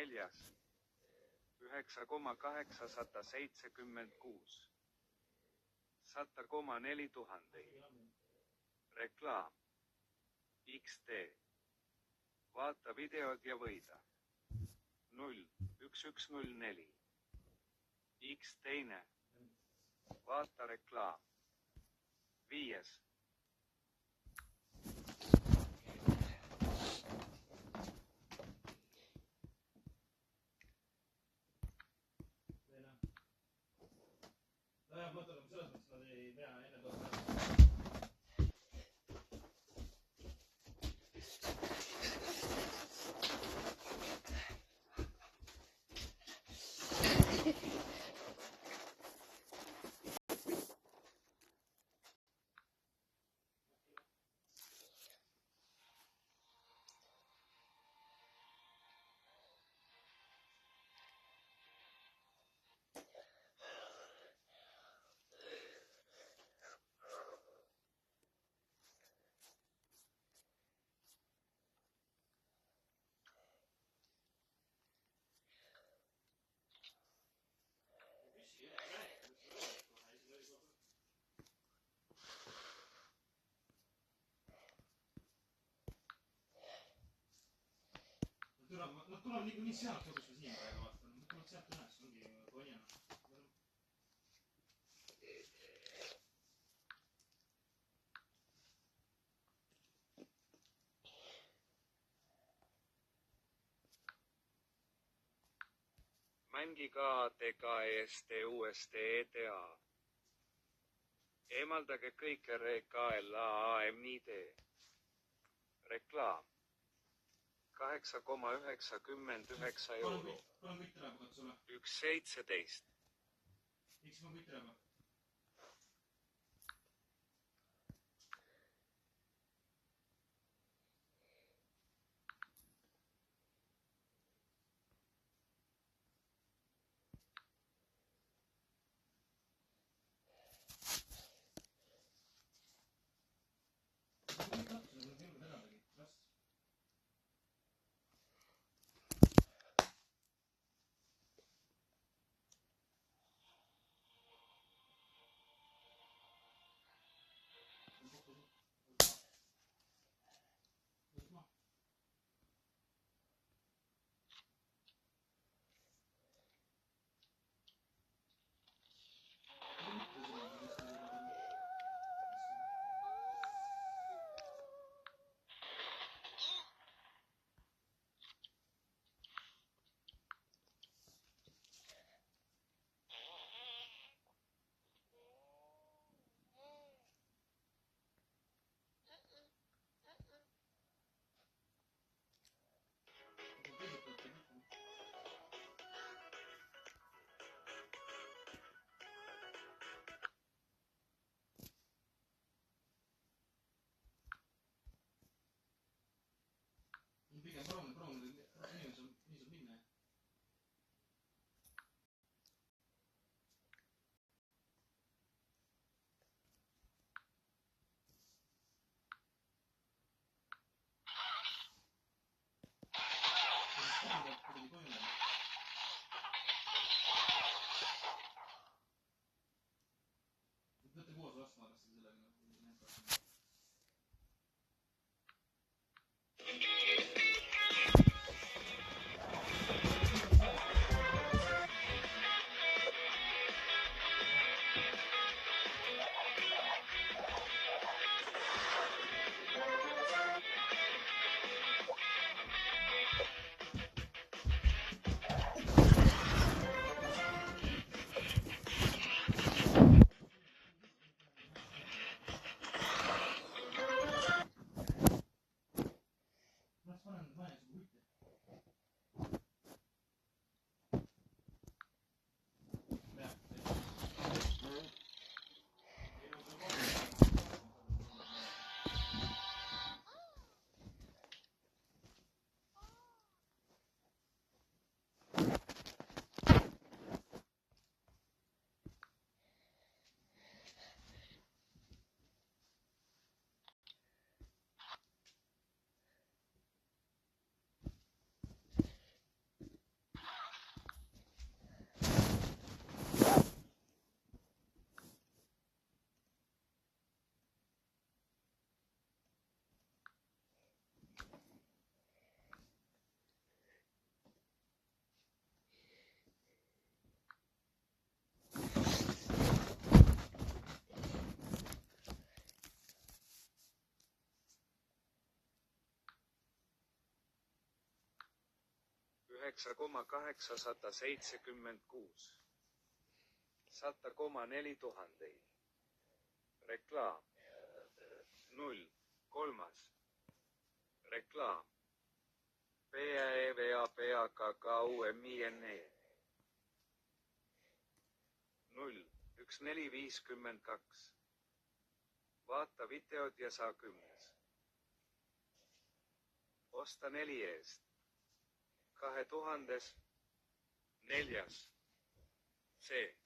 neljas 9,876 100,4 tuhandeid. Reklaam XD. Vaata videod ja võida 01104 X teine. Vaata reklaam. Viies. Nad tuleb niikuinii sealt kodus või siin praegu vaata. Nad tuleb sealt üles, ongi konjana. Mängi ka TKEST UST ETA. Eemaldage kõik RKLAAMID. Reklaam 8,99 euro. 1,17. Miks ma kõik treba? Pigem proovime, nii saab minna. Võtte koos vastu arvestada sellega. 9,876. 100,4000. Reklaam. 0. Kolmas. Reklaam. PEVAPAKKUMINE. 0. 1452. Vaata videod ja saa 10. Osta 4 eest. 2000. 4. C.